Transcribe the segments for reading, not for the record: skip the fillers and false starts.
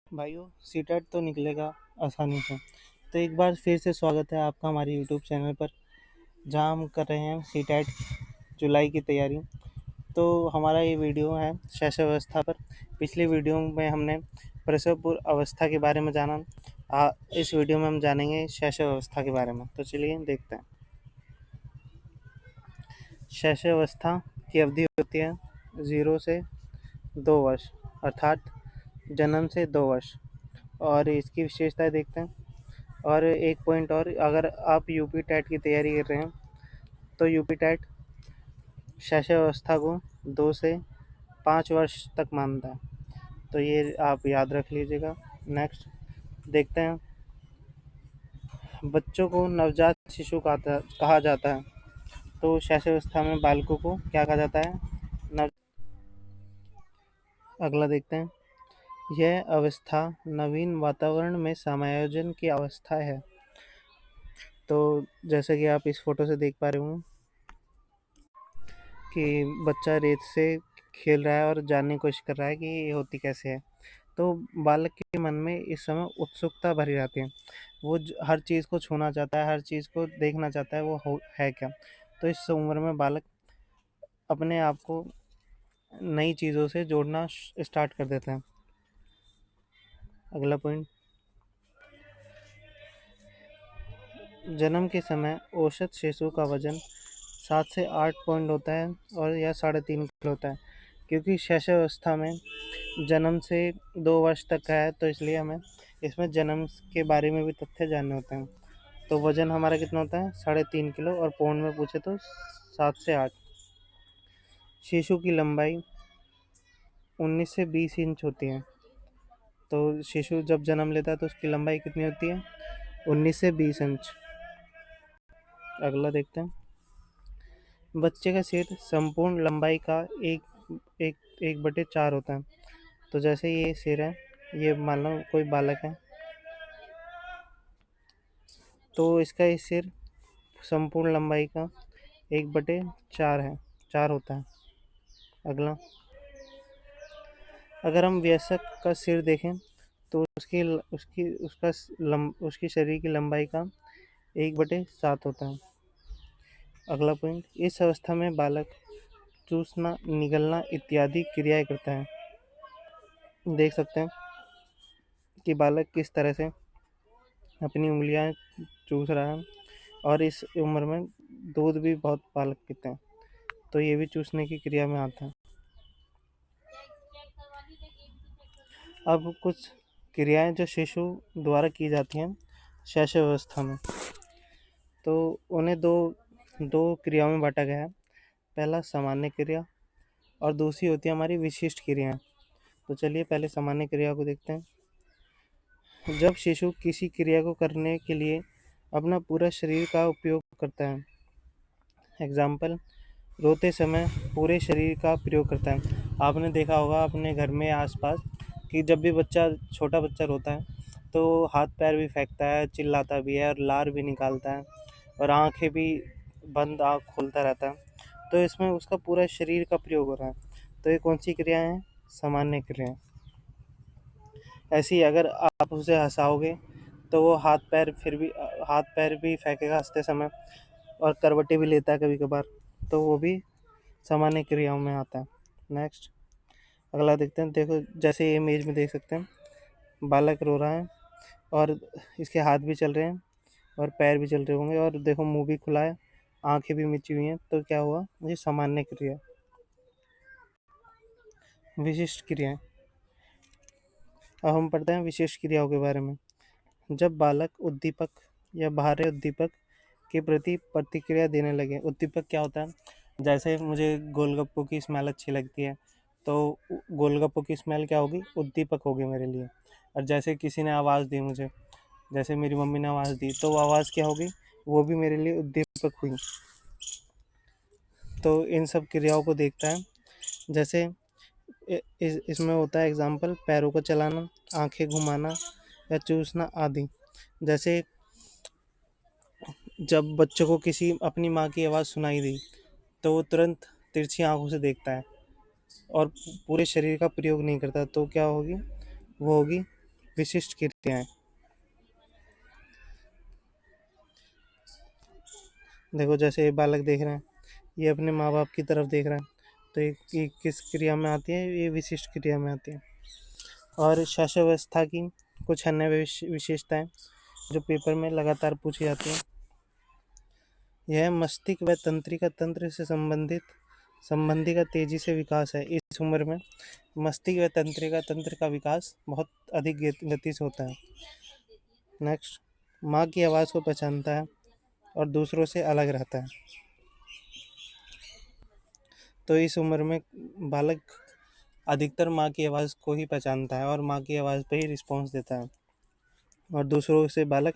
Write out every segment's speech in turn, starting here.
भाइयों, सीटेट तो निकलेगा आसानी से। तो एक बार फिर से स्वागत है आपका हमारे यूट्यूब चैनल पर, जहां हम कर रहे हैं सीटेट जुलाई की तैयारी। तो हमारा ये वीडियो है शैशव अवस्था पर। पिछले वीडियो में हमने प्रसव पूर्व अवस्था के बारे में जाना। इस वीडियो में हम जानेंगे शैशव अवस्था के बारे में। तो चलिए देखते हैं। शैशव अवस्था की अवधि होती है 0 से 2 वर्ष, अर्थात जन्म से 2 वर्ष। और इसकी विशेषताएं देखते हैं। और एक पॉइंट और, अगर आप यूपी टेट की तैयारी कर रहे हैं तो यूपी टेट शैशव अवस्था को 2 से 5 वर्ष तक मानता है। तो ये आप याद रख लीजिएगा। नेक्स्ट देखते हैं। बच्चों को नवजात शिशु कहा जाता है। तो शैशव अवस्था में बालकों को क्या कहा जाता है? नव अगला देखते हैं। यह अवस्था नवीन वातावरण में समायोजन की अवस्था है। तो जैसे कि आप इस फोटो से देख पा रहे होंगे कि बच्चा रेत से खेल रहा है और जानने की कोशिश कर रहा है कि ये होती कैसे है। तो बालक के मन में इस समय उत्सुकता भरी रहती है। वो हर चीज़ को छूना चाहता है, हर चीज़ को देखना चाहता है वो है क्या। तो इस उम्र में बालक अपने आप को नई चीज़ों से जोड़ना स्टार्ट कर देते हैं। अगला पॉइंट, जन्म के समय औसत शिशु का वजन 7 से 8 पॉइंट होता है और यह 3.5 किलो होता है। क्योंकि शैशव अवस्था में जन्म से 2 वर्ष तक का है, तो इसलिए हमें इसमें जन्म के बारे में भी तथ्य जानने होते हैं। तो वजन हमारा कितना होता है? 3.5 किलो, और पौंड में पूछे तो 7 से 8। शिशु की लंबाई 19 से 20 इंच होती है। तो शिशु जब जन्म लेता है तो उसकी लंबाई कितनी होती है? 19 से 20 इंच। अगला देखते हैं। बच्चे का सिर संपूर्ण लंबाई का एक 1/4 होता है। तो जैसे ये सिर है, ये मान लो कोई बालक है, तो इसका ये सिर संपूर्ण लंबाई का 1/4 है, 4 होता है। अगला, अगर हम वयस्क का सिर देखें तो उसकी शरीर की लंबाई का 1/7 होता है। अगला पॉइंट, इस अवस्था में बालक चूसना, निगलना इत्यादि क्रियाएं करता है। देख सकते हैं कि बालक किस तरह से अपनी उंगलियां चूस रहा है। और इस उम्र में दूध भी बहुत बालक पीते हैं, तो ये भी चूसने की क्रिया में आता है। अब कुछ क्रियाएं जो शिशु द्वारा की जाती हैं शैशव अवस्था में, तो उन्हें दो दो क्रियाओं में बांटा गया है। पहला सामान्य क्रिया और दूसरी होती है हमारी विशिष्ट क्रियाएं। तो चलिए पहले सामान्य क्रिया को देखते हैं। जब शिशु किसी क्रिया को करने के लिए अपना पूरा शरीर का उपयोग करता है, एग्जाम्पल, रोते समय पूरे शरीर का प्रयोग करता है। आपने देखा होगा अपने घर में आसपास कि जब भी छोटा बच्चा रोता है तो हाथ पैर भी फेंकता है, चिल्लाता भी है और लार भी निकालता है, और आंखें भी बंद आँख खोलता रहता है। तो इसमें उसका पूरा शरीर का प्रयोग हो रहा है। तो ये कौन सी क्रियाएं हैं? सामान्य क्रियाएं। ऐसे ही अगर आप उसे हंसाओगे तो वो हाथ पैर भी फेंकेगा हंसते समय, और करवटें भी लेता है कभी कभार, तो वो भी सामान्य क्रियाओं में आता है। नेक्स्ट अगला देखते हैं। देखो जैसे ये इमेज में देख सकते हैं, बालक रो रहा है और इसके हाथ भी चल रहे हैं और पैर भी चल रहे होंगे, और देखो मुंह भी खुला है, आंखें भी मिची हुई हैं। तो क्या हुआ? ये सामान्य क्रिया। विशिष्ट क्रियाएं। अब हम पढ़ते हैं विशिष्ट क्रियाओं के बारे में। जब बालक उद्दीपक या बाहरी उद्दीपक के प्रति प्रतिक्रिया देने लगे। उद्दीपक क्या होता है? जैसे मुझे गोलगप्पों की स्मेल अच्छी लगती है, तो गोलगप्पों की स्मेल क्या होगी? उद्दीपक होगी मेरे लिए। और जैसे किसी ने आवाज़ दी मुझे, जैसे मेरी मम्मी ने आवाज़ दी, तो वो आवाज़ क्या होगी? वो भी मेरे लिए उद्दीपक हुई। तो इन सब क्रियाओं को देखता है। जैसे इसमें होता है एग्जाम्पल, पैरों को चलाना, आंखें घुमाना या चूसना आदि। जैसे जब बच्चों को किसी अपनी माँ की आवाज़ सुनाई दी तो वो तुरंत तिरछी आंखों से देखता है और पूरे शरीर का प्रयोग नहीं करता। तो क्या होगी? वो होगी विशिष्ट क्रियाएं। देखो जैसे ये बालक देख रहे हैं, ये अपने माँ बाप की तरफ देख रहा है, तो ये किस क्रिया में आती है? ये विशिष्ट क्रिया में आती है। और शास्त्रावस्था की कुछ अन्य विशेषताएं जो पेपर में लगातार पूछी जाती हैं। यह मस्तिष्क व तंत्रिका तंत्र से संबंधी का तेजी से विकास है। इस उम्र में मस्तिष्क व तंत्रिका तंत्र का विकास बहुत अधिक गति से होता है। नेक्स्ट, माँ की आवाज़ को पहचानता है और दूसरों से अलग रहता है। तो इस उम्र में बालक अधिकतर माँ की आवाज़ को ही पहचानता है और माँ की आवाज़ पे ही रिस्पॉन्स देता है, और दूसरों से बालक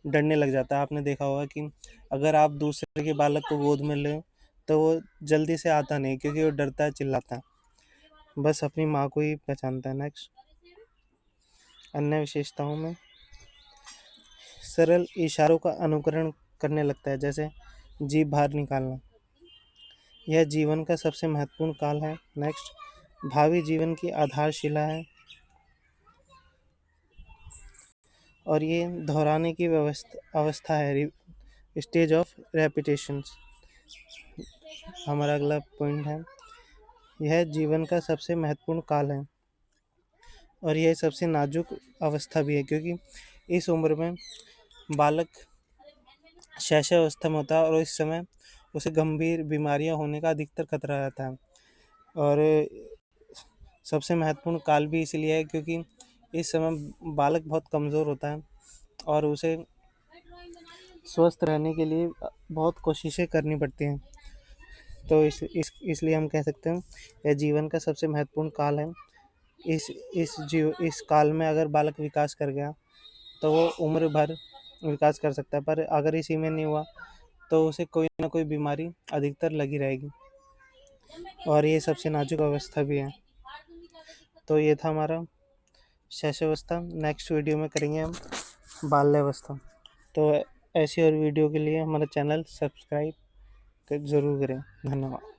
डरने लग जाता है। आपने देखा होगा कि अगर आप दूसरे के बालक को गोद में लें तो वो जल्दी से आता नहीं, क्योंकि वो डरता है, चिल्लाता है, बस अपनी माँ को ही पहचानता है। नेक्स्ट, अन्य विशेषताओं में सरल इशारों का अनुकरण करने लगता है, जैसे जीभ बाहर निकालना। यह जीवन का सबसे महत्वपूर्ण काल है। नेक्स्ट, भावी जीवन की आधारशिला है और ये दोहराने की अवस्था है, स्टेज ऑफ रेपिटेशन। हमारा अगला पॉइंट है, यह जीवन का सबसे महत्वपूर्ण काल है और यह सबसे नाजुक अवस्था भी है, क्योंकि इस उम्र में बालक शैशवावस्था में होता है और इस समय उसे गंभीर बीमारियां होने का अधिकतर खतरा रहता है। और सबसे महत्वपूर्ण काल भी इसलिए है क्योंकि इस समय बालक बहुत कमज़ोर होता है और उसे स्वस्थ रहने के लिए बहुत कोशिशें करनी पड़ती हैं। तो इसलिए हम कह सकते हैं यह जीवन का सबसे महत्वपूर्ण काल है। इस काल में अगर बालक विकास कर गया तो वो उम्र भर विकास कर सकता है, पर अगर इसी में नहीं हुआ तो उसे कोई ना कोई बीमारी अधिकतर लगी रहेगी और ये सबसे नाजुक अवस्था भी है। तो ये था हमारा शैशवावस्था। नेक्स्ट वीडियो में करेंगे हम बाल्यावस्था। तो ऐसी और वीडियो के लिए हमारा चैनल सब्सक्राइब ज़रूर करें। धन्यवाद।